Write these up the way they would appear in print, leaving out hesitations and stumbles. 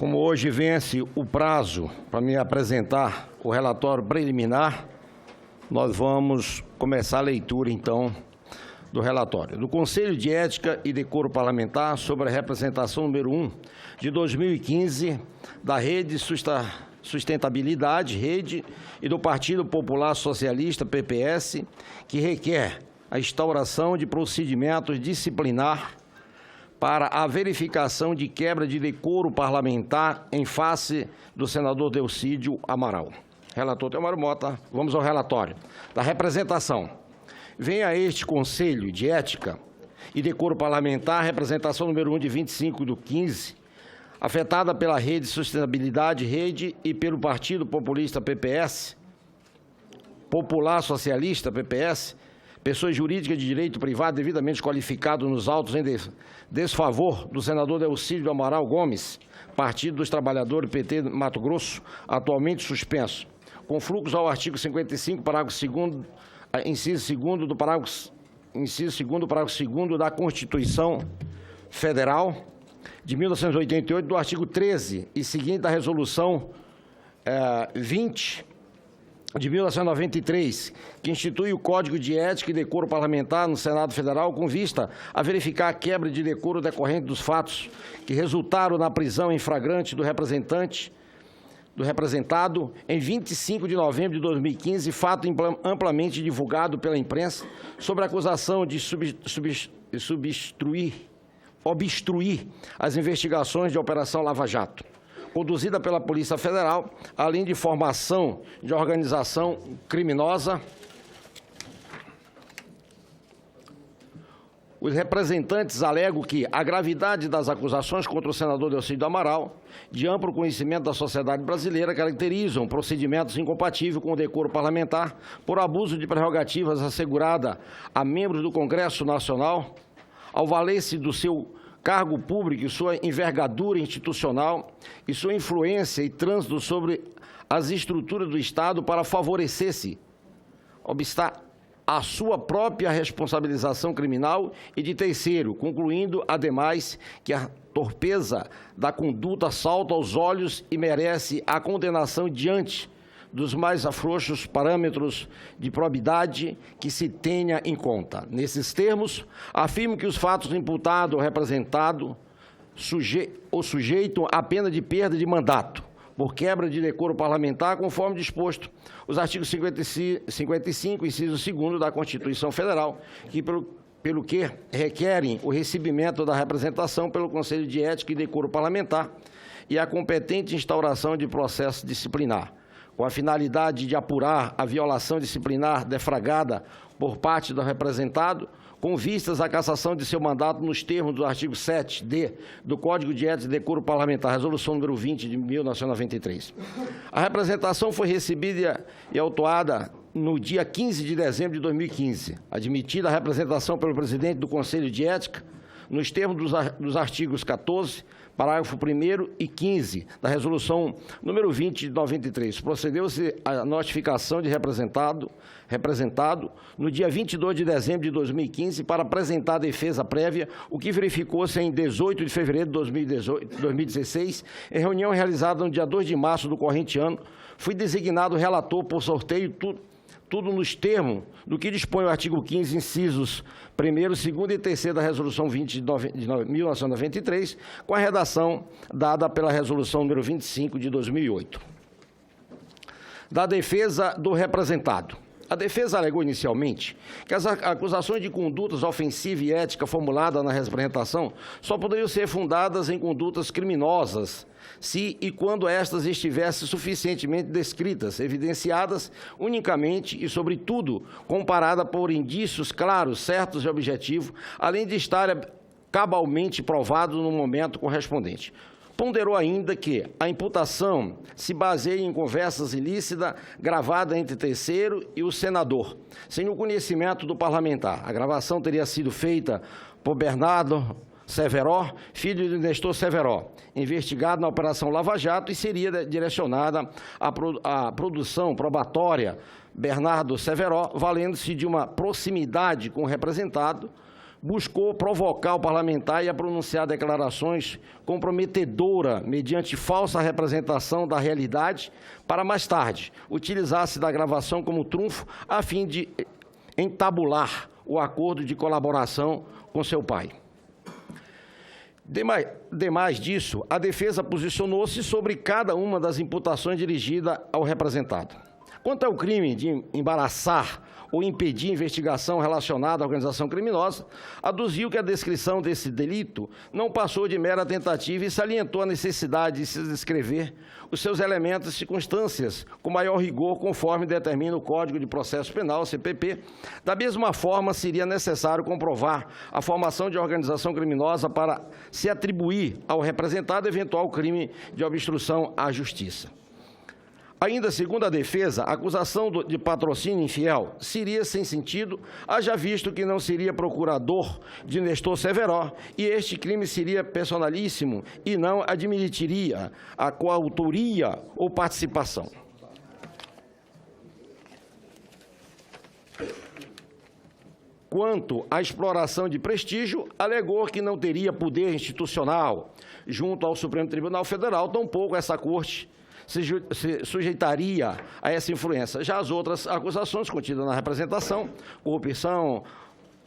Como hoje vence o prazo para me apresentar o relatório preliminar, nós vamos começar a leitura, então, do relatório. Do Conselho de Ética e Decoro Parlamentar sobre a representação número 1 de 2015 da Rede Sustentabilidade, Rede, e do Partido Popular Socialista, PPS, que requer a instauração de procedimentos disciplinar para a verificação de quebra de decoro parlamentar em face do senador Delcídio Amaral. Relator Teomaro Mota, vamos ao relatório. Da representação. Vem a este Conselho de Ética e Decoro Parlamentar, representação número 1 de 25/15, afetada pela Rede Sustentabilidade, Rede, e pelo Partido Populista PPS, Popular Socialista PPS, pessoa jurídica de direito privado devidamente qualificado nos autos em desfavor do senador Delcídio Amaral Gomes, Partido dos Trabalhadores, PT Mato Grosso, atualmente suspenso, com fluxo ao artigo 55, parágrafo 2º, inciso 2º do parágrafo 2º da Constituição Federal de 1988, do artigo 13 e seguinte da Resolução 20 de 1993, que institui o Código de Ética e Decoro Parlamentar no Senado Federal com vista a verificar a quebra de decoro decorrente dos fatos que resultaram na prisão em flagrante do representado em 25 de novembro de 2015, fato amplamente divulgado pela imprensa, sobre a acusação de obstruir as investigações de Operação Lava Jato, conduzida pela Polícia Federal, além de formação de organização criminosa. Os representantes alegam que a gravidade das acusações contra o senador Delcídio Amaral, de amplo conhecimento da sociedade brasileira, caracterizam procedimentos incompatíveis com o decoro parlamentar por abuso de prerrogativas assegurada a membros do Congresso Nacional, ao valer-se do seu cargo público e sua envergadura institucional e sua influência e trânsito sobre as estruturas do Estado para favorecer-se, obstar a sua própria responsabilização criminal e de terceiro, concluindo, ademais, que a torpeza da conduta salta aos olhos e merece a condenação diante dos mais afrouxos parâmetros de probidade que se tenha em conta. Nesses termos, afirmo que os fatos imputados ou representados sujeitam a pena de perda de mandato por quebra de decoro parlamentar, conforme disposto os artigos 55, inciso 2º da Constituição Federal, que pelo que requerem o recebimento da representação pelo Conselho de Ética e Decoro Parlamentar e a competente instauração de processo disciplinar, com a finalidade de apurar a violação disciplinar deflagrada por parte do representado, com vistas à cassação de seu mandato nos termos do artigo 7d do Código de Ética e Decoro Parlamentar, resolução número 20 de 1993. A representação foi recebida e autuada no dia 15 de dezembro de 2015, admitida a representação pelo presidente do Conselho de Ética, nos termos dos artigos 14, parágrafo 1º e 15 da Resolução número 20 de 93. Procedeu-se a notificação de representado no dia 22 de dezembro de 2015 para apresentar a defesa prévia, o que verificou-se em 18 de fevereiro de 2016, em reunião realizada no dia 2 de março do corrente ano. Fui designado relator por sorteio, tudo nos termos do que dispõe o artigo 15, incisos 1º, 2º e 3º da Resolução 20 de 1993, com a redação dada pela Resolução número 25 de 2008. Da defesa do representado. A defesa alegou inicialmente que as acusações de condutas ofensivas e ética formuladas na representação só poderiam ser fundadas em condutas criminosas se e quando estas estivessem suficientemente descritas, evidenciadas unicamente e, sobretudo, comparadas por indícios claros, certos e objetivos, além de estarem cabalmente provados no momento correspondente. Ponderou ainda que a imputação se baseia em conversas ilícitas gravadas entre terceiro e o senador, sem o conhecimento do parlamentar. A gravação teria sido feita por Bernardo Severo, filho de Nestor Severo, investigado na Operação Lava Jato, e seria direcionada à produção probatória Bernardo Severo, valendo-se de uma proximidade com o representado, buscou provocar o parlamentar e a pronunciar declarações comprometedoras mediante falsa representação da realidade para mais tarde utilizar-se da gravação como trunfo a fim de entabular o acordo de colaboração com seu pai. Demais disso, a defesa posicionou-se sobre cada uma das imputações dirigidas ao representado. Quanto ao crime de embaraçar ou impedir investigação relacionada à organização criminosa, aduziu que a descrição desse delito não passou de mera tentativa e salientou a necessidade de se descrever os seus elementos e circunstâncias com maior rigor, conforme determina o Código de Processo Penal, CPP. Da mesma forma, seria necessário comprovar a formação de organização criminosa para se atribuir ao representado eventual crime de obstrução à justiça. Ainda segundo a defesa, a acusação de patrocínio infiel seria sem sentido, haja visto que não seria procurador de Nestor Severo e este crime seria personalíssimo e não admitiria a coautoria ou participação. Quanto à exploração de prestígio, alegou que não teria poder institucional junto ao Supremo Tribunal Federal, tampouco essa Corte se sujeitaria a essa influência. Já as outras acusações contidas na representação, corrupção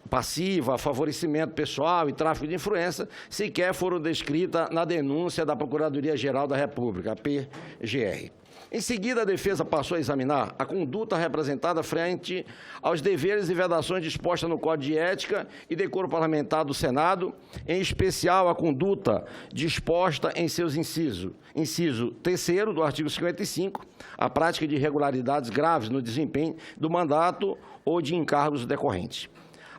passiva, favorecimento pessoal e tráfico de influência, sequer foram descritas na denúncia da Procuradoria-Geral da República, a PGR. Em seguida, a defesa passou a examinar a conduta representada frente aos deveres e vedações dispostas no Código de Ética e Decoro Parlamentar do Senado, em especial a conduta disposta em seus inciso 3º do artigo 55, a prática de irregularidades graves no desempenho do mandato ou de encargos decorrentes.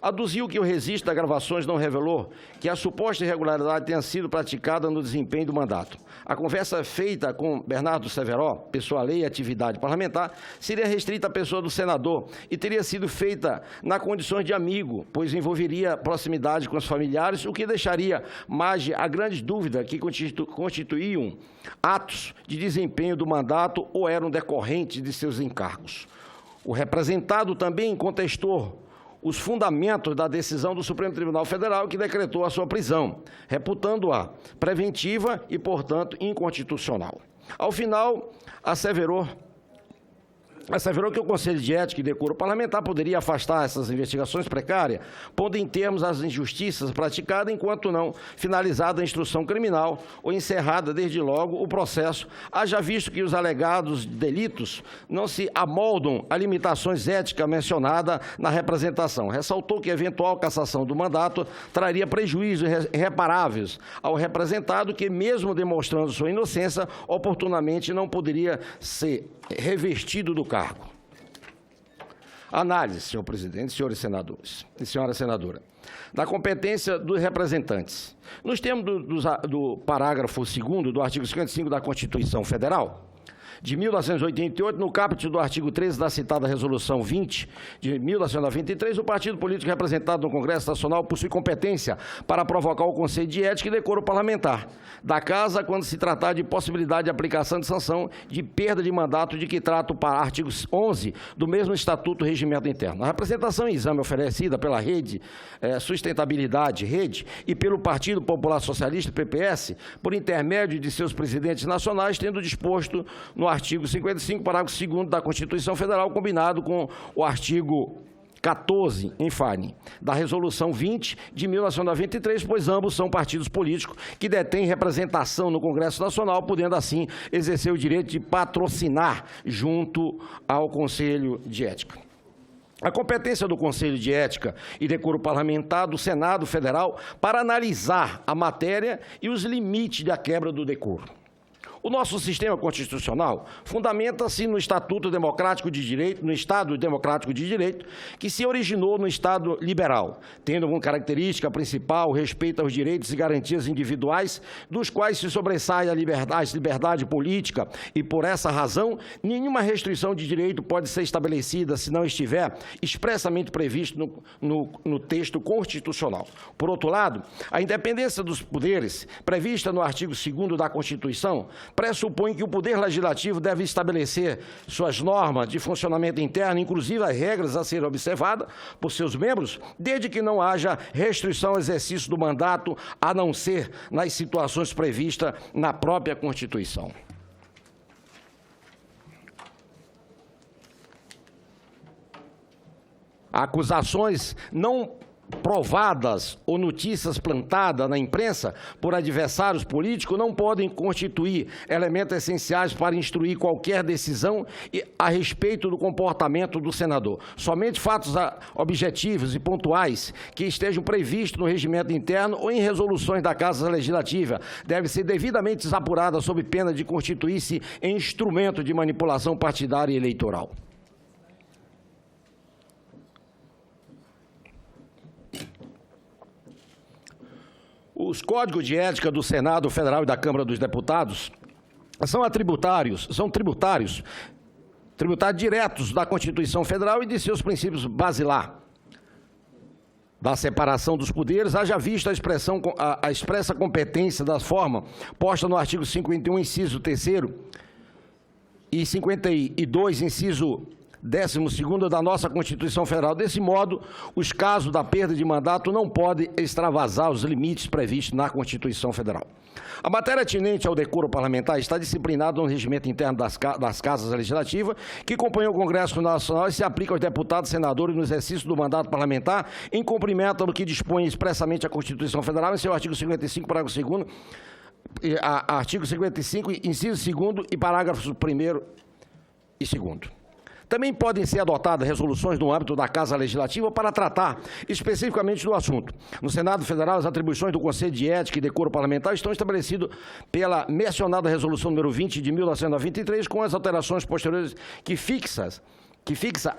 Aduziu que o registro das gravações não revelou que a suposta irregularidade tenha sido praticada no desempenho do mandato. A conversa feita com Bernardo Severo, pessoa lei e atividade parlamentar, seria restrita à pessoa do senador e teria sido feita na condições de amigo, pois envolveria proximidade com os familiares, o que deixaria margem a grandes dúvidas que constituíam atos de desempenho do mandato ou eram decorrentes de seus encargos. O representado também contestou os fundamentos da decisão do Supremo Tribunal Federal que decretou a sua prisão, reputando-a preventiva e, portanto, inconstitucional. Ao final, asseverou que o Conselho de Ética e Decoro Parlamentar poderia afastar essas investigações precárias, pondo em termos as injustiças praticadas enquanto não finalizada a instrução criminal ou encerrada desde logo o processo, haja visto que os alegados delitos não se amoldam a limitações éticas mencionadas na representação. Ressaltou que a eventual cassação do mandato traria prejuízos irreparáveis ao representado que, mesmo demonstrando sua inocência, oportunamente não poderia ser revestido do cargo. Análise, senhor presidente, senhores senadores e senhora senadora, da competência dos representantes. Nos termos do parágrafo 2º do artigo 55 da Constituição Federal de 1988, no caput do artigo 13 da citada Resolução 20 de 1993, o partido político representado no Congresso Nacional possui competência para provocar o Conselho de Ética e Decoro Parlamentar da Casa quando se tratar de possibilidade de aplicação de sanção de perda de mandato de que trata o artigo 11 do mesmo Estatuto do Regimento Interno. A representação em exame oferecida pela Rede Sustentabilidade, Rede, e pelo Partido Popular Socialista, PPS, por intermédio de seus presidentes nacionais, tendo disposto no artigo 55, parágrafo 2º da Constituição Federal, combinado com o artigo 14, infane, da Resolução 20 de 1993, pois ambos são partidos políticos que detêm representação no Congresso Nacional, podendo assim exercer o direito de patrocinar junto ao Conselho de Ética. A competência do Conselho de Ética e Decoro Parlamentar do Senado Federal para analisar a matéria e os limites da quebra do decoro. O nosso sistema constitucional fundamenta-se no Estatuto Democrático de Direito, no Estado Democrático de Direito, que se originou no Estado liberal, tendo como característica principal o respeito aos direitos e garantias individuais, dos quais se sobressai a liberdade política, e por essa razão, nenhuma restrição de direito pode ser estabelecida se não estiver expressamente previsto no texto constitucional. Por outro lado, a independência dos poderes, prevista no artigo 2º da Constituição, pressupõe que o Poder Legislativo deve estabelecer suas normas de funcionamento interno, inclusive as regras a serem observadas por seus membros, desde que não haja restrição ao exercício do mandato, a não ser nas situações previstas na própria Constituição. Acusações não provadas ou notícias plantadas na imprensa por adversários políticos não podem constituir elementos essenciais para instruir qualquer decisão a respeito do comportamento do senador. Somente fatos objetivos e pontuais que estejam previstos no regimento interno ou em resoluções da Casa Legislativa devem ser devidamente apuradas sob pena de constituir-se em instrumento de manipulação partidária e eleitoral. Os códigos de ética do Senado Federal e da Câmara dos Deputados são tributários diretos da Constituição Federal e de seus princípios basilar da separação dos poderes, haja vista a expressa competência da forma posta no artigo 51, inciso 3º, e 52, inciso 12º da nossa Constituição Federal. Desse modo, os casos da perda de mandato não podem extravasar os limites previstos na Constituição Federal. A matéria atinente ao decoro parlamentar está disciplinada no regimento interno das Casas Legislativas, que compõem o Congresso Nacional e se aplica aos deputados e senadores no exercício do mandato parlamentar, em cumprimento do que dispõe expressamente a Constituição Federal, em seu artigo 55, parágrafo 2º, artigo 55, inciso 2º e parágrafos 1º e 2º. Também podem ser adotadas resoluções no âmbito da Casa Legislativa para tratar especificamente do assunto. No Senado Federal, as atribuições do Conselho de Ética e Decoro Parlamentar estão estabelecidas pela mencionada Resolução número 20 de 1993, com as alterações posteriores que fixa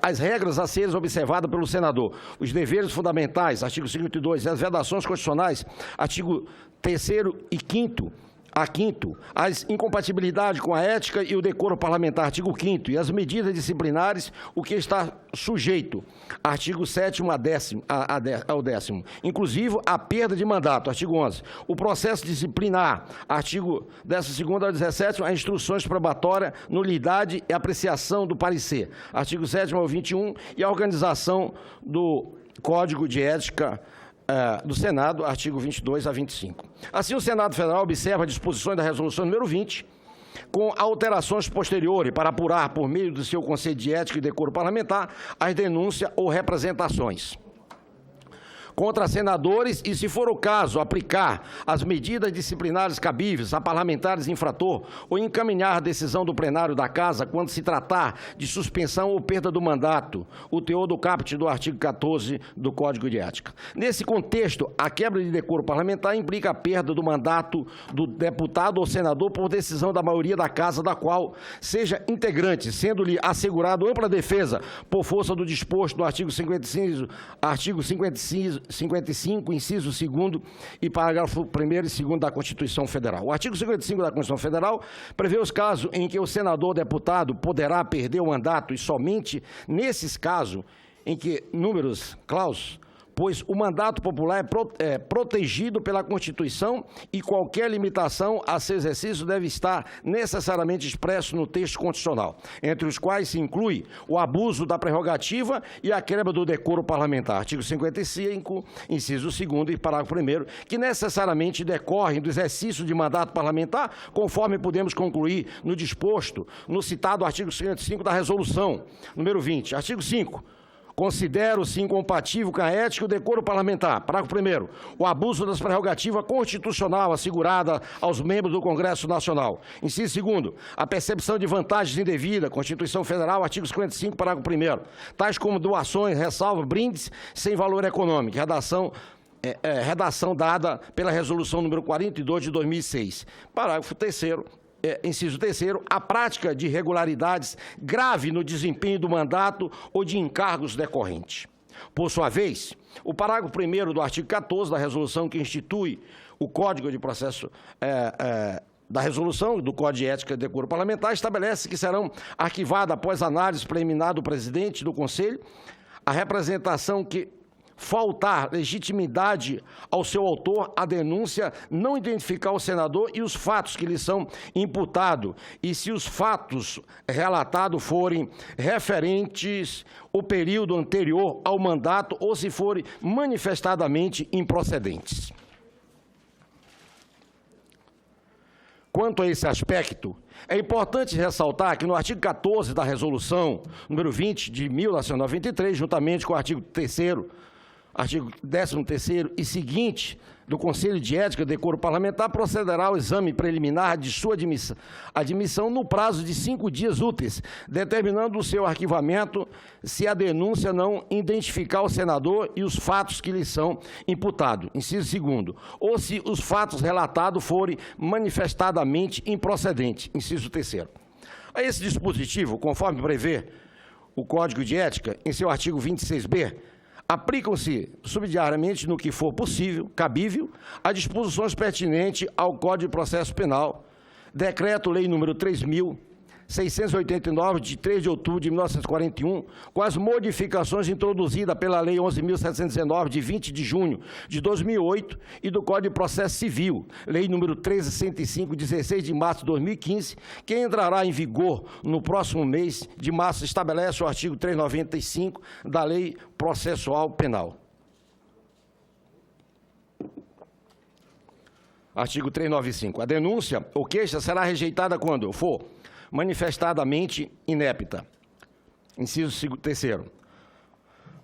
as regras a serem observadas pelo senador, os deveres fundamentais, artigo 52, as vedações constitucionais, artigo 3º e 5º, as incompatibilidades com a ética e o decoro parlamentar, artigo 5º, e as medidas disciplinares, o que está sujeito, artigo 7º ao 10º, inclusive a perda de mandato, artigo 11, o processo disciplinar, artigo 12º ao 17º, as instruções probatórias, nulidade e apreciação do parecer, artigo 7º ao 21, e a organização do Código de Ética do Senado, artigo 22 a 25. Assim, o Senado Federal observa disposições da Resolução número 20, com alterações posteriores para apurar, por meio do seu Conselho de Ética e Decoro Parlamentar, as denúncias ou representações contra senadores e, se for o caso, aplicar as medidas disciplinares cabíveis a parlamentares infrator ou encaminhar a decisão do plenário da Casa quando se tratar de suspensão ou perda do mandato, o teor do caput do artigo 14 do Código de Ética. Nesse contexto, a quebra de decoro parlamentar implica a perda do mandato do deputado ou senador por decisão da maioria da Casa, da qual seja integrante, sendo-lhe assegurado ampla defesa por força do disposto no artigo 55, inciso 2º e parágrafo 1º e 2º da Constituição Federal. O artigo 55 da Constituição Federal prevê os casos em que o senador ou deputado poderá perder o mandato e somente nesses casos em que números clausos, pois o mandato popular é protegido pela Constituição e qualquer limitação a seu exercício deve estar necessariamente expresso no texto constitucional, entre os quais se inclui o abuso da prerrogativa e a quebra do decoro parlamentar, artigo 55, inciso 2º e parágrafo 1º, que necessariamente decorrem do exercício de mandato parlamentar, conforme podemos concluir no disposto no citado artigo 55 da Resolução número 20. Artigo 5. Considero-se incompatível com a ética e o decoro parlamentar. Parágrafo 1º. O abuso das prerrogativas constitucional assegurada aos membros do Congresso Nacional. Inciso 2º. A percepção de vantagens indevidas. Constituição Federal, artigo 55, parágrafo 1º. Tais como doações, ressalva, brindes sem valor econômico. Redação dada pela Resolução número 42 de 2006. Parágrafo 3º. Inciso 3º, a prática de irregularidades grave no desempenho do mandato ou de encargos decorrentes. Por sua vez, o parágrafo 1º do artigo 14 da resolução que institui o Código de Processo da resolução do Código de Ética e Decoro Parlamentar estabelece que serão arquivadas após análise preliminar do presidente do Conselho a representação que faltar legitimidade ao seu autor a denúncia, não identificar o senador e os fatos que lhe são imputados, e se os fatos relatados forem referentes ao período anterior ao mandato ou se forem manifestadamente improcedentes. Quanto a esse aspecto, é importante ressaltar que no artigo 14 da Resolução número 20 de 1993, juntamente com o artigo 3º, artigo 13º e seguinte do Conselho de Ética e Decoro Parlamentar, procederá ao exame preliminar de sua admissão no prazo de 5 dias úteis, determinando o seu arquivamento se a denúncia não identificar o senador e os fatos que lhe são imputados, inciso 2º, ou se os fatos relatados forem manifestadamente improcedentes, inciso 3º. A esse dispositivo, conforme prevê o Código de Ética, em seu artigo 26b, aplicam-se subsidiariamente, no que for possível, cabível, as disposições pertinentes ao Código de Processo Penal, Decreto-Lei número 3.689, de 3 de outubro de 1941, com as modificações introduzidas pela Lei 11.719, de 20 de junho de 2008, e do Código de Processo Civil, Lei número 13.105, 16 de março de 2015, que entrará em vigor no próximo mês de março, estabelece o artigo 395 da Lei Processual Penal. Artigo 395. A denúncia ou queixa será rejeitada quando for manifestadamente inepta. Inciso 3º.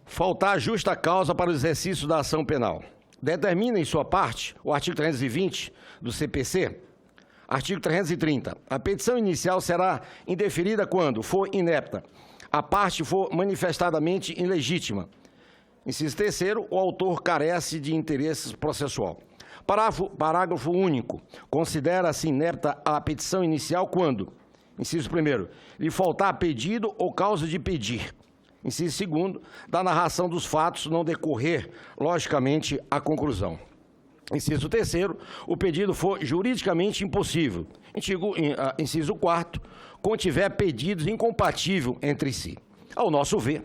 Faltar justa causa para o exercício da ação penal. Determina em sua parte o artigo 320 do CPC, artigo 330. A petição inicial será indeferida quando for inepta, a parte for manifestadamente ilegítima. Inciso 3º. O autor carece de interesse processual. Parágrafo único. Considera-se inepta a petição inicial quando, inciso 1º, lhe faltar pedido ou causa de pedir. Inciso 2º, da narração dos fatos não decorrer, logicamente, a conclusão. Inciso 3º, o pedido for juridicamente impossível. Inciso 4º, contiver pedidos incompatíveis entre si. Ao nosso ver,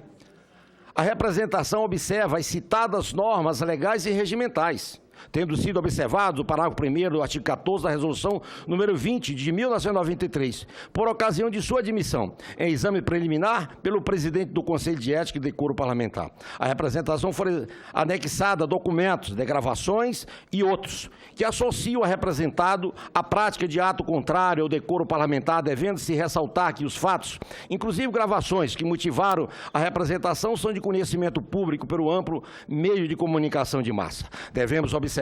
a representação observa as citadas normas legais e regimentais, tendo sido observado o parágrafo 1º do artigo 14 da Resolução número 20 de 1993, por ocasião de sua admissão em exame preliminar pelo presidente do Conselho de Ética e Decoro Parlamentar. A representação foi anexada a documentos, gravações e outros, que associam a representado à prática de ato contrário ao decoro parlamentar, devendo-se ressaltar que os fatos, inclusive gravações que motivaram a representação, são de conhecimento público pelo amplo meio de comunicação de massa. Devemos observar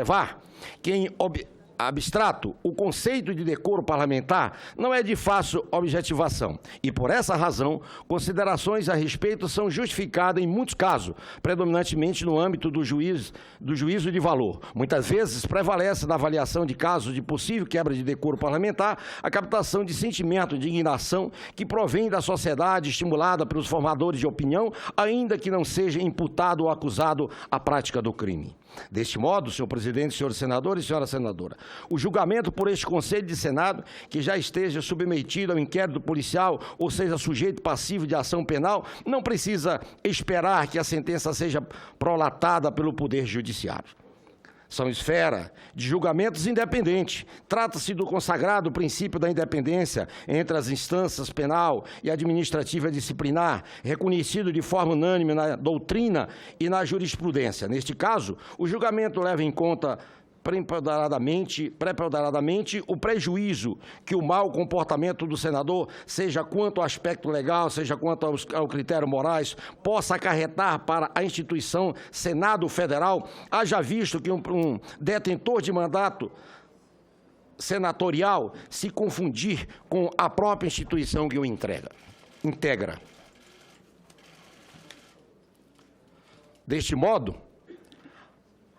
que, em abstrato, o conceito de decoro parlamentar não é de fácil objetivação e, por essa razão, considerações a respeito são justificadas em muitos casos, predominantemente no âmbito do juízo de valor. Muitas vezes prevalece na avaliação de casos de possível quebra de decoro parlamentar a captação de sentimento de indignação que provém da sociedade estimulada pelos formadores de opinião, ainda que não seja imputado ou acusado a prática do crime. Deste modo, senhor presidente, senhores senadores e senhora senadora, o julgamento por este Conselho de Senado, que já esteja submetido ao inquérito policial, ou seja, sujeito passivo de ação penal, não precisa esperar que a sentença seja prolatada pelo Poder Judiciário. São esfera de julgamentos independentes. Trata-se do consagrado princípio da independência entre as instâncias penal e administrativa disciplinar, reconhecido de forma unânime na doutrina e na jurisprudência. Neste caso, o julgamento leva em conta preponderadamente o prejuízo que o mau comportamento do senador, seja quanto ao aspecto legal, seja quanto ao critério morais, possa acarretar para a instituição Senado Federal, haja visto que um detentor de mandato senatorial se confundir com a própria instituição que o integra. Deste modo,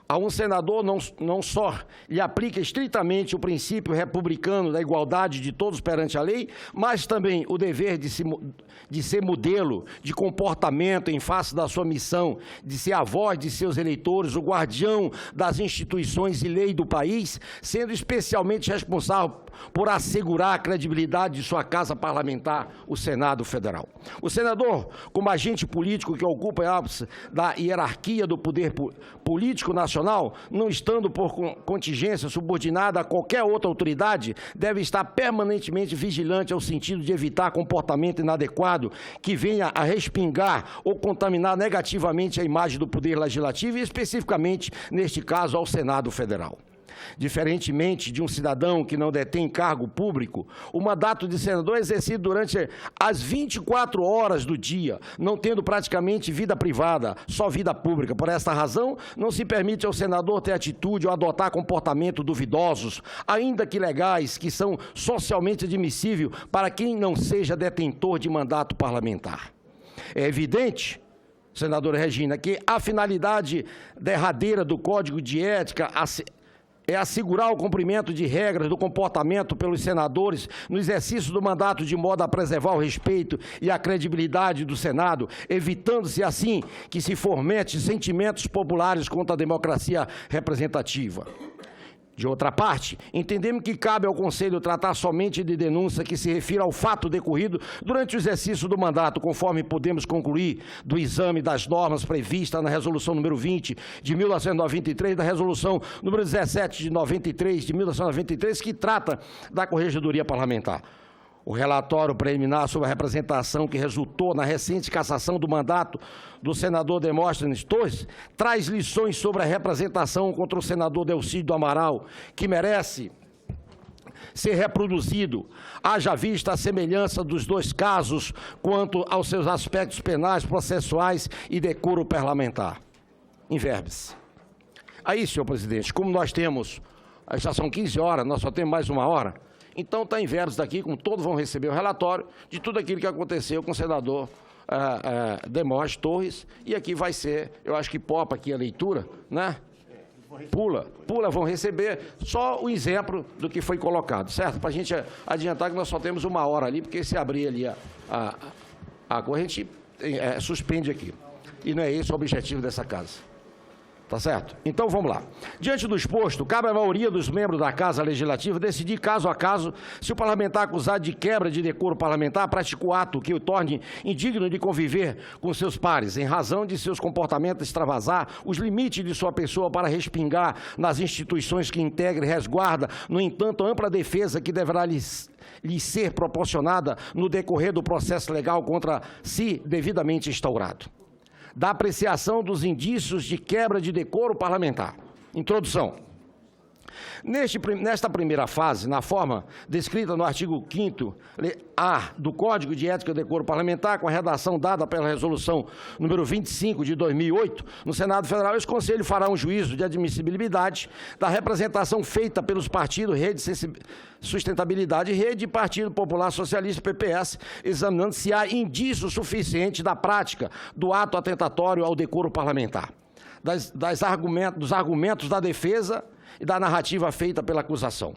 a um senador não só lhe aplica estritamente o princípio republicano da igualdade de todos perante a lei, mas também o dever de ser modelo de comportamento em face da sua missão, de ser a voz de seus eleitores, o guardião das instituições e lei do país, sendo especialmente responsável por assegurar a credibilidade de sua casa parlamentar, o Senado Federal. O senador, como agente político que ocupa o ápice da hierarquia do poder político nacional, não estando por contingência subordinada a qualquer outra autoridade, deve estar permanentemente vigilante ao sentido de evitar comportamento inadequado que venha a respingar ou contaminar negativamente a imagem do poder legislativo e, especificamente, neste caso, ao Senado Federal. Diferentemente de um cidadão que não detém cargo público, o mandato de senador é exercido durante as 24 horas do dia, não tendo praticamente vida privada, só vida pública. Por esta razão, não se permite ao senador ter atitude ou adotar comportamento duvidosos, ainda que legais, que são socialmente admissíveis para quem não seja detentor de mandato parlamentar. É evidente, senadora Regina, que a finalidade derradeira do Código de Ética é assegurar o cumprimento de regras do comportamento pelos senadores no exercício do mandato de modo a preservar o respeito e a credibilidade do Senado, evitando-se assim que se fomente sentimentos populares contra a democracia representativa. De outra parte, entendemos que cabe ao Conselho tratar somente de denúncia que se refira ao fato decorrido durante o exercício do mandato, conforme podemos concluir do exame das normas previstas na Resolução número 20 de 1993, da Resolução número 17 de 93 de 1993, que trata da Corregedoria Parlamentar. O relatório preliminar sobre a representação que resultou na recente cassação do mandato do senador Demóstenes Torres traz lições sobre a representação contra o senador Delcídio do Amaral, que merece ser reproduzido, haja vista a semelhança dos dois casos quanto aos seus aspectos penais, processuais e decoro parlamentar. Inverbes. Aí, senhor presidente, como nós temos, já são 15 horas, nós só temos mais uma hora, então está em verbos daqui, como todos vão receber o relatório de tudo aquilo que aconteceu com o senador Demóstenes Torres, e aqui vai ser, eu acho que popa aqui a leitura, né? Pula, vão receber só o exemplo do que foi colocado, certo? Para a gente adiantar que nós só temos uma hora ali, porque se abrir ali a corrente, suspende aqui. E não é esse o objetivo dessa casa. Tá certo? Então, vamos lá. Diante do exposto, cabe à maioria dos membros da Casa Legislativa decidir caso a caso se o parlamentar acusado de quebra de decoro parlamentar praticou ato que o torne indigno de conviver com seus pares, em razão de seus comportamentos extravasar os limites de sua pessoa para respingar nas instituições que integra e resguarda, no entanto, a ampla defesa que deverá lhe ser proporcionada no decorrer do processo legal contra si devidamente instaurado. Da apreciação dos indícios de quebra de decoro parlamentar. Introdução. Nesta primeira fase, na forma descrita no artigo 5º-A do Código de Ética e Decoro Parlamentar, com a redação dada pela Resolução número 25 de 2008, no Senado Federal, esse Conselho fará um juízo de admissibilidade da representação feita pelos partidos Rede Sustentabilidade e Rede Partido Popular Socialista, PPS, examinando se há indício suficiente da prática do ato atentatório ao decoro parlamentar, dos argumentos da defesa e da narrativa feita pela acusação.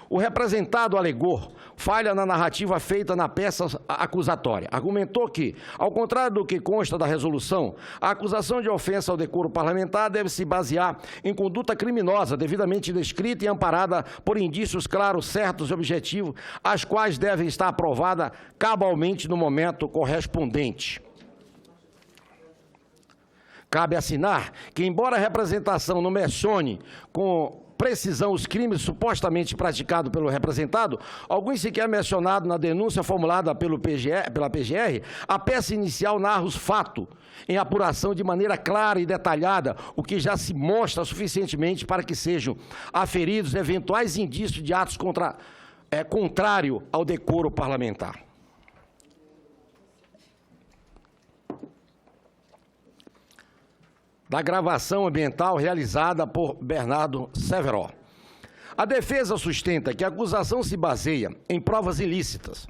O representado alegou falha na narrativa feita na peça acusatória. Argumentou que, ao contrário do que consta da resolução, a acusação de ofensa ao decoro parlamentar deve se basear em conduta criminosa, devidamente descrita e amparada por indícios claros, certos e objetivos, as quais devem estar aprovadas cabalmente no momento correspondente. Cabe assinar que, embora a representação não mencione com precisão os crimes supostamente praticados pelo representado, alguns sequer mencionados na denúncia formulada pela PGR, a peça inicial narra os fatos em apuração de maneira clara e detalhada, o que já se mostra suficientemente para que sejam aferidos eventuais indícios de atos contrários ao decoro parlamentar. Da gravação ambiental realizada por Bernardo Severo. A defesa sustenta que a acusação se baseia em provas ilícitas,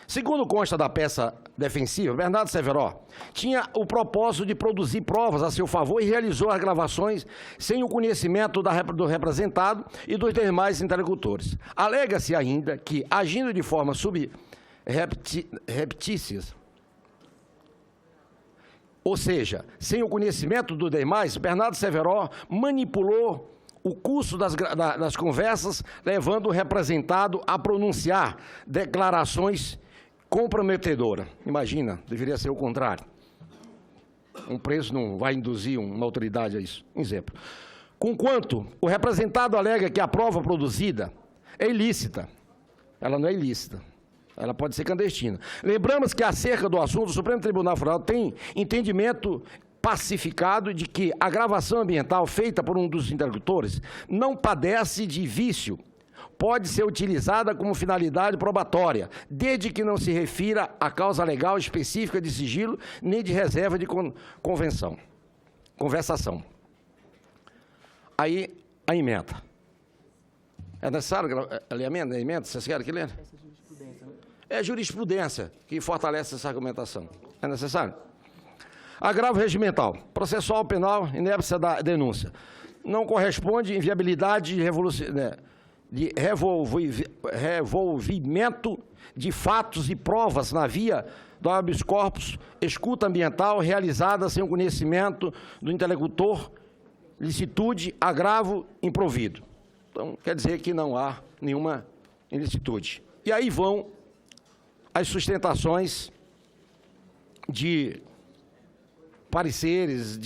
Segundo consta da peça defensiva, Bernardo Severo tinha o propósito de produzir provas a seu favor e realizou as gravações sem o conhecimento do representado e dos demais interlocutores. Alega-se ainda que, agindo de forma subreptícia, ou seja, sem o conhecimento dos demais, Bernardo Severo manipulou o curso das conversas, levando o representado a pronunciar declarações comprometedoras. Imagina, deveria ser o contrário. Um preso não vai induzir uma autoridade a isso. Um exemplo. Conquanto o representado alega que a prova produzida é ilícita, ela não é ilícita. Ela pode ser clandestina. Lembramos que, acerca do assunto, o Supremo Tribunal Federal tem entendimento pacificado de que a gravação ambiental feita por um dos interlocutores não padece de vício, pode ser utilizada como finalidade probatória, desde que não se refira à causa legal específica de sigilo, nem de reserva de conversação. Aí, a emenda. É necessário ler a emenda? Vocês querem que lê? É jurisprudência que fortalece essa argumentação. É necessário? Agravo regimental, processual penal, inépcia da denúncia. Não corresponde inviabilidade de revolvimento de fatos e provas na via do habeas corpus, escuta ambiental realizada sem o conhecimento do interlocutor, ilicitude, agravo improvido. Então, quer dizer que não há nenhuma ilicitude. E aí vão as sustentações de pareceres,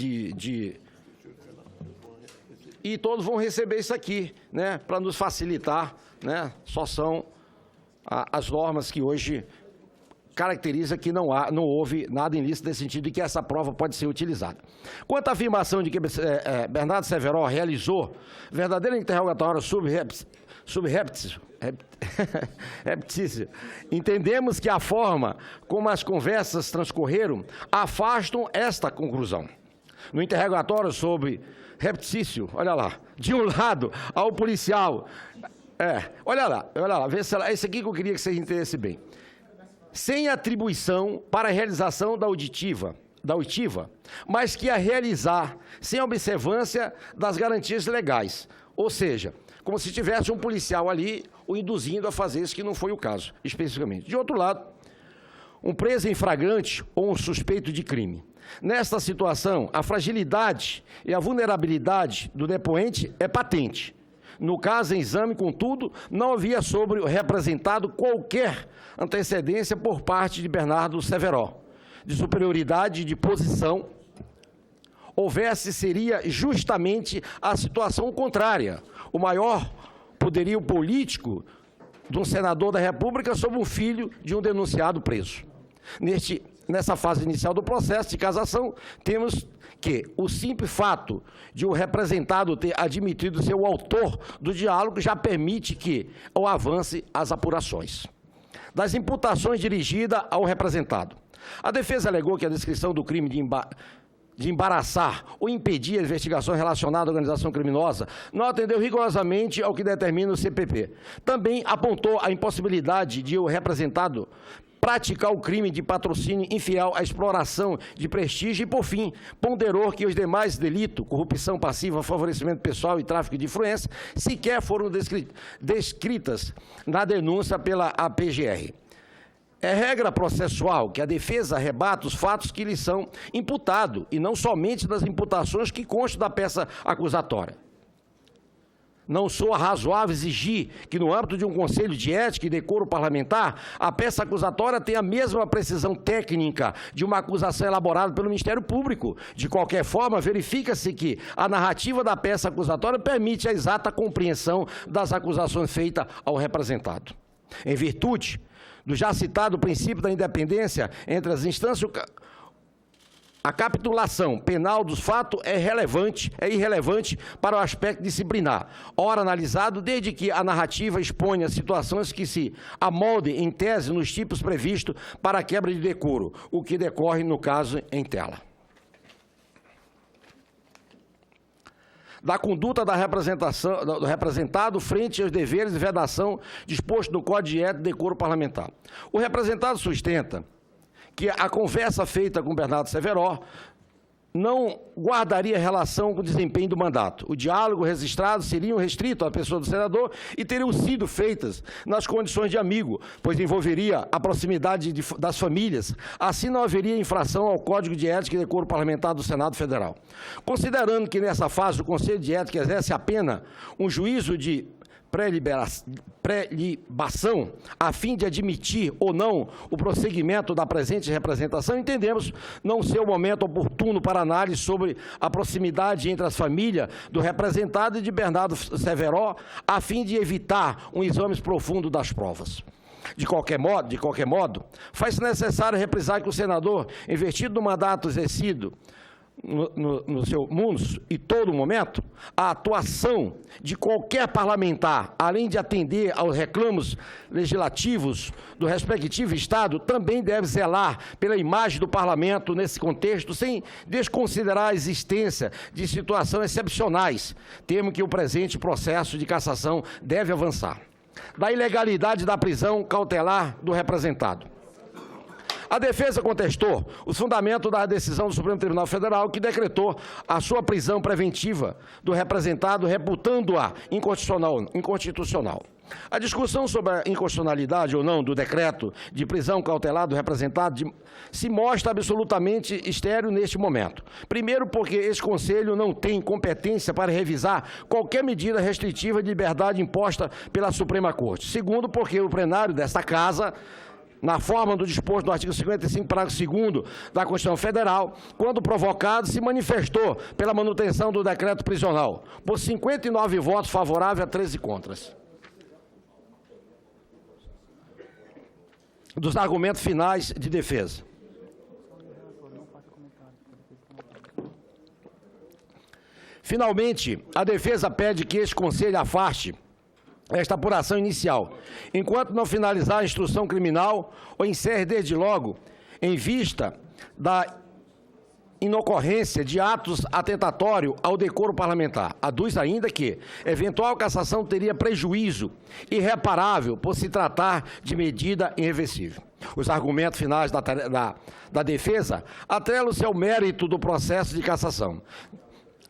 e todos vão receber isso aqui, né, para nos facilitar, né, só são as normas que hoje caracteriza que não houve nada ilícito nesse sentido de que essa prova pode ser utilizada. Quanto à afirmação de que Bernardo Severo realizou verdadeiro interrogatório subreptício, entendemos que a forma como as conversas transcorreram afastam esta conclusão. No interrogatório sobre reptício, olha lá, de um lado ao policial, olha lá, vê se esse aqui que eu queria que vocês entendessem bem. Sem atribuição para a realização da auditiva, mas que a realizar sem observância das garantias legais, ou seja, como se tivesse um policial ali o induzindo a fazer isso, que não foi o caso, especificamente. De outro lado, um preso em flagrante ou um suspeito de crime. Nesta situação, a fragilidade e a vulnerabilidade do depoente é patente. No caso em exame, contudo, não havia sobre o representado qualquer antecedência por parte de Bernardo Severo, de superioridade de posição. Houvesse, seria justamente a situação contrária, o maior poderio político de um senador da República sobre um filho de um denunciado preso. Nessa fase inicial do processo de casação, temos que o simples fato de o representado ter admitido ser o autor do diálogo já permite que o avance as apurações. Das imputações dirigidas ao representado. A defesa alegou que a descrição do crime de embaraçar ou impedir a investigação relacionada à organização criminosa não atendeu rigorosamente ao que determina o CPP. Também apontou a impossibilidade de o representado praticar o crime de patrocínio infiel à exploração de prestígio e, por fim, ponderou que os demais delitos, corrupção passiva, favorecimento pessoal e tráfico de influência, sequer foram descritas na denúncia pela APGR. É regra processual que a defesa rebata os fatos que lhes são imputados, e não somente das imputações que constam da peça acusatória. Não soa razoável exigir que, no âmbito de um conselho de ética e decoro parlamentar, a peça acusatória tenha a mesma precisão técnica de uma acusação elaborada pelo Ministério Público. De qualquer forma, verifica-se que a narrativa da peça acusatória permite a exata compreensão das acusações feitas ao representado. Em virtude do já citado princípio da independência entre as instâncias, a capitulação penal dos fatos é irrelevante para o aspecto disciplinar, ora analisado desde que a narrativa exponha situações que se amoldem em tese nos tipos previstos para a quebra de decoro, o que decorre no caso em tela. da conduta da representação, do representado frente aos deveres de vedação disposto no Código de Ética e Decoro Parlamentar. O representado sustenta que a conversa feita com Bernardo Severo não guardaria relação com o desempenho do mandato. O diálogo registrado seria restrito à pessoa do senador e teriam sido feitas nas condições de amigo, pois envolveria a proximidade das famílias. Assim não haveria infração ao Código de Ética e Decoro Parlamentar do Senado Federal. Considerando que nessa fase o Conselho de Ética exerce apenas um juízo de prelibação, a fim de admitir ou não o prosseguimento da presente representação, entendemos não ser o momento oportuno para análise sobre a proximidade entre as famílias do representado e de Bernardo Severo, a fim de evitar um exame profundo das provas. De qualquer modo, faz-se necessário reprisar que o senador, investido no mandato exercido no seu mundo e todo momento, a atuação de qualquer parlamentar, além de atender aos reclamos legislativos do respectivo Estado, também deve zelar pela imagem do parlamento nesse contexto, sem desconsiderar a existência de situações excepcionais, termo que o presente processo de cassação deve avançar. Da ilegalidade da prisão cautelar do representado. A defesa contestou os fundamentos da decisão do Supremo Tribunal Federal, que decretou a sua prisão preventiva do representado, reputando-a inconstitucional. A discussão sobre a inconstitucionalidade ou não do decreto de prisão cautelar do representado se mostra absolutamente estéril neste momento. Primeiro, porque esse Conselho não tem competência para revisar qualquer medida restritiva de liberdade imposta pela Suprema Corte. Segundo, porque o plenário desta Casa, na forma do disposto no artigo 55, parágrafo 2º da Constituição Federal, quando provocado, se manifestou pela manutenção do decreto prisional, por 59 votos favoráveis a 13 contras. Dos argumentos finais de defesa. Finalmente, a defesa pede que este Conselho afaste esta apuração inicial, enquanto não finalizar a instrução criminal ou encerre desde logo, em vista da inocorrência de atos atentatórios ao decoro parlamentar. Aduz ainda que eventual cassação teria prejuízo irreparável por se tratar de medida irreversível. Os argumentos finais da defesa atrelam-se ao mérito do processo de cassação.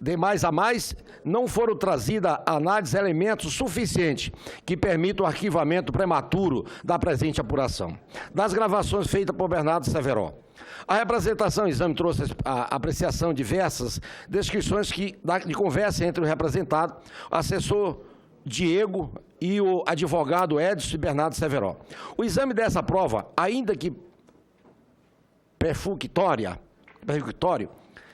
De mais a mais, não foram trazidas à análise elementos suficientes que permitam o arquivamento prematuro da presente apuração. Das gravações feitas por Bernardo Severo. A representação em exame trouxe a apreciação diversas descrições de conversa entre o representado, o assessor Diego e o advogado Edson e Bernardo Severo. O exame dessa prova, ainda que perfunctório,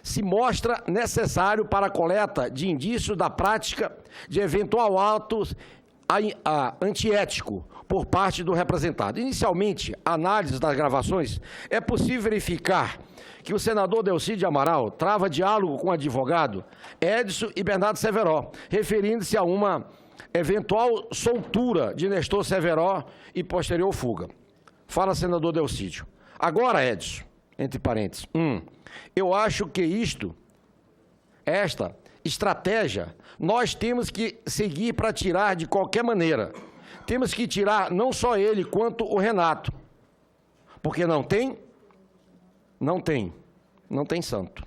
se mostra necessário para a coleta de indícios da prática de eventual ato antiético por parte do representado. Inicialmente, a análise das gravações, é possível verificar que o senador Delcídio Amaral trava diálogo com o advogado Edson e Bernardo Severo, referindo-se a uma eventual soltura de Nestor Severo e posterior fuga. Fala, senador Delcídio. Agora, Edson, entre parênteses, eu acho que esta estratégia, nós temos que seguir para tirar de qualquer maneira. Temos que tirar não só ele, quanto o Renato. Porque não tem santo.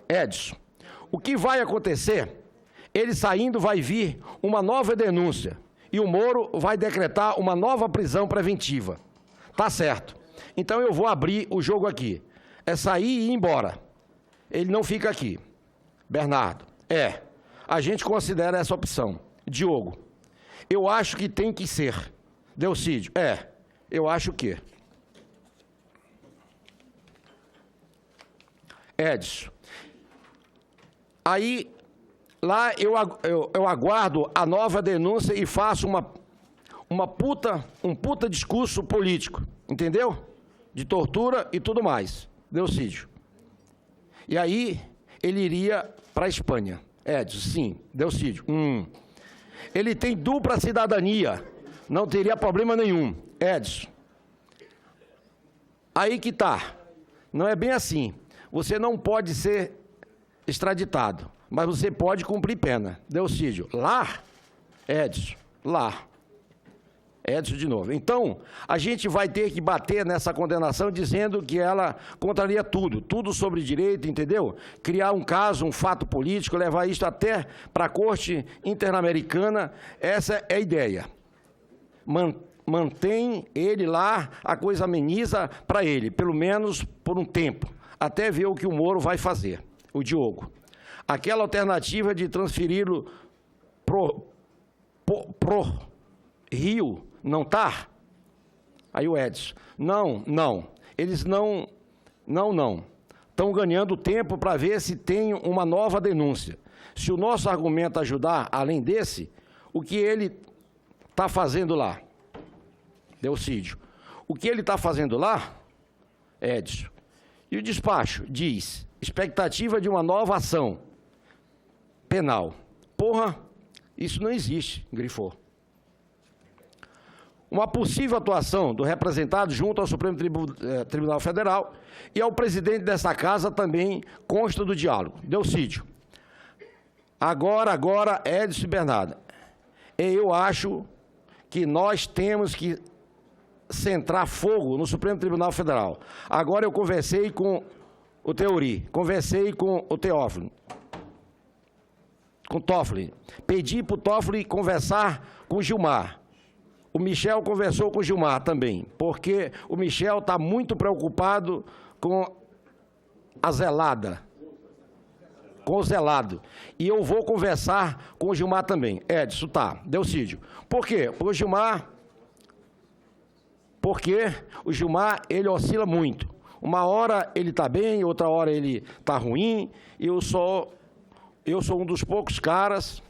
Edson, o que vai acontecer? Ele saindo vai vir uma nova denúncia e o Moro vai decretar uma nova prisão preventiva. Tá certo. Então eu vou abrir o jogo aqui. É sair e ir embora. Ele não fica aqui. Bernardo, a gente considera essa opção. Diogo, eu acho que tem que ser. Delcídio, eu acho que. Edson, aí, lá eu aguardo a nova denúncia e faço um puta discurso político, entendeu? De tortura e tudo mais. Delcídio. E aí, ele iria para a Espanha. Edson, sim. Delcídio. Ele tem dupla cidadania. Não teria problema nenhum. Edson. Aí que tá. Não é bem assim. Você não pode ser extraditado. mas você pode cumprir pena. Delcídio, lá, Edson, lá. Edson de novo. Então, a gente vai ter que bater nessa condenação dizendo que ela contraria tudo sobre direito, entendeu? Criar um caso, um fato político, levar isso até para a Corte Interamericana, essa é a ideia. Mantém ele lá, a coisa ameniza para ele, pelo menos por um tempo, até ver o que o Moro vai fazer, o Diogo. Aquela alternativa de transferi-lo pro Rio, não tá? Aí o Edson, não. Eles não. Estão ganhando tempo para ver se tem uma nova denúncia. Se o nosso argumento ajudar, além desse, o que ele está fazendo lá? Delcídio. O que ele está fazendo lá, Edson? E o despacho diz, expectativa de uma nova ação penal. Porra, isso não existe, grifou. Uma possível atuação do representado junto ao Supremo Tribunal Federal e ao presidente dessa casa também consta do diálogo. Delcídio. Agora, Edson e Bernardo, eu acho que nós temos que centrar fogo no Supremo Tribunal Federal. Agora eu conversei com o Teori, conversei com o Teófilo, com o Toffoli, pedi para o Toffoli conversar com o Gilmar. O Michel conversou com o Gilmar também, porque o Michel está muito preocupado com a zelada, com o zelado. E eu vou conversar com o Gilmar também. Edson, tá, Delcídio. Por quê? Porque o Gilmar, ele oscila muito. Uma hora ele está bem, outra hora ele está ruim, e eu sou um dos poucos caras...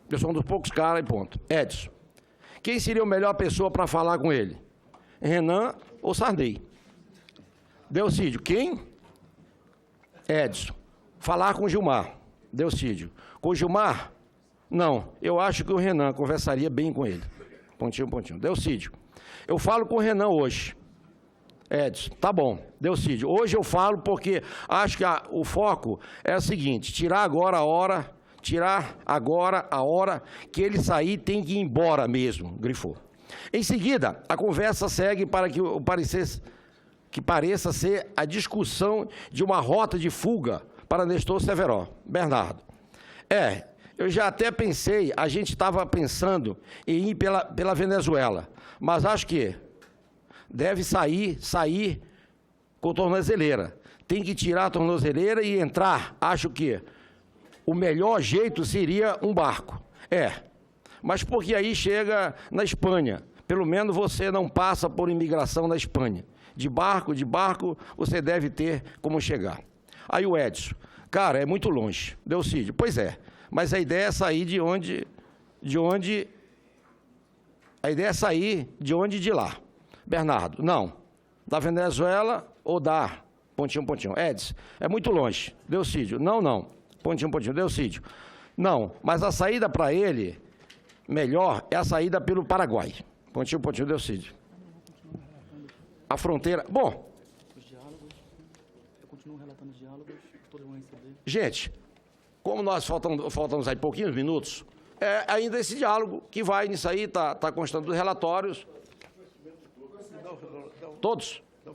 e ponto. Edson, quem seria a melhor pessoa para falar com ele? Renan ou Sarney? Delcídio, quem? Edson, falar com o Gilmar. Delcídio, com o Gilmar? Não, eu acho que o Renan conversaria bem com ele. Pontinho. Delcídio, eu falo com o Renan hoje. Edson, tá bom. Delcídio, hoje eu falo porque acho que o foco é o seguinte, tirar agora a hora que ele sair, tem que ir embora mesmo, grifou. Em seguida, a conversa segue para que pareça ser a discussão de uma rota de fuga para Nestor Severo. Bernardo, eu já até pensei, a gente estava pensando em ir pela Venezuela, mas acho que deve sair com tornozeleira. Tem que tirar a tornozeleira e entrar, acho que o melhor jeito seria um barco. Mas porque aí chega na Espanha. Pelo menos você não passa por imigração na Espanha. De barco, você deve ter como chegar. Aí o Edson, cara, é muito longe. Delcídio, pois é, mas a ideia é sair de de lá. Bernardo, não. Da Venezuela ou da... Pontinho. Edson, é muito longe. Delcídio, não. Pontinho, Delcídio. Não, mas a saída para ele, melhor, é a saída pelo Paraguai. Pontinho, Delcídio. A fronteira... Bom... Os diálogos, eu continuo relatando os diálogos, todos vão receber. Gente, como nós faltamos aí pouquinhos minutos, ainda esse diálogo que vai nisso aí, está constando dos relatórios. Todos? O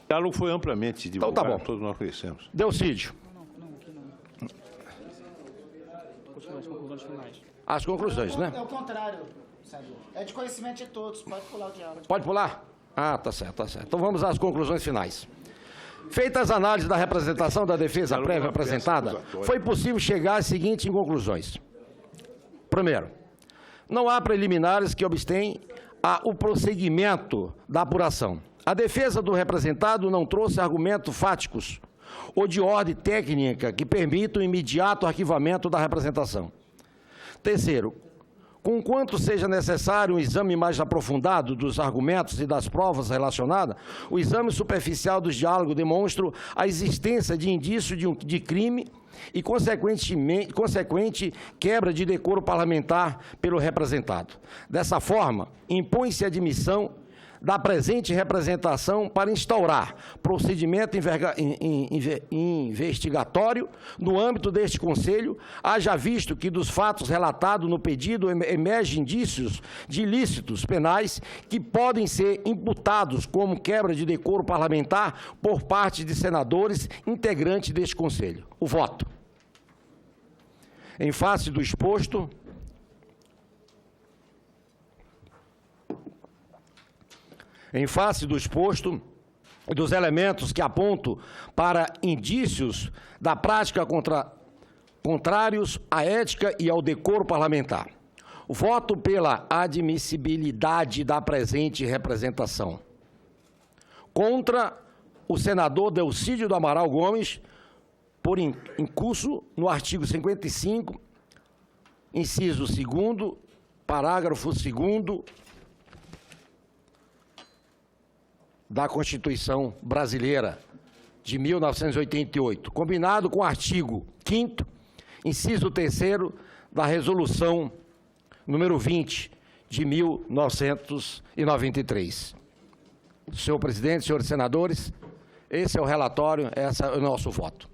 diálogo foi amplamente divulgado, então, tá bom. Todos nós conhecemos. Delcídio. As conclusões finais. As conclusões, né? É o contrário, senador. É de conhecimento de todos. Pode pular o diálogo. Pode pular? Ah, tá certo. Então vamos às conclusões finais. Feitas as análises da representação da defesa prévia apresentada, foi possível chegar às seguintes conclusões. Primeiro, não há preliminares que obstêm o prosseguimento da apuração. A defesa do representado não trouxe argumentos fáticos ou de ordem técnica que permitam o imediato arquivamento da representação. Terceiro, conquanto seja necessário um exame mais aprofundado dos argumentos e das provas relacionadas, o exame superficial dos diálogos demonstra a existência de indício de crime e, consequente quebra de decoro parlamentar pelo representado. Dessa forma, impõe-se a admissão da presente representação para instaurar procedimento investigatório no âmbito deste Conselho, haja visto que dos fatos relatados no pedido emergem indícios de ilícitos penais que podem ser imputados como quebra de decoro parlamentar por parte de senadores integrantes deste Conselho. O voto. Em face do exposto, e dos elementos que apontam para indícios da prática contrários à ética e ao decoro parlamentar. Voto pela admissibilidade da presente representação. Contra o senador Delcídio do Amaral Gomes, por incurso no artigo 55, inciso 2º, parágrafo 2º, da Constituição Brasileira de 1988, combinado com o artigo 5º, inciso 3º, da Resolução número 20, de 1993. Senhor presidente, senhores senadores, esse é o relatório, esse é o nosso voto.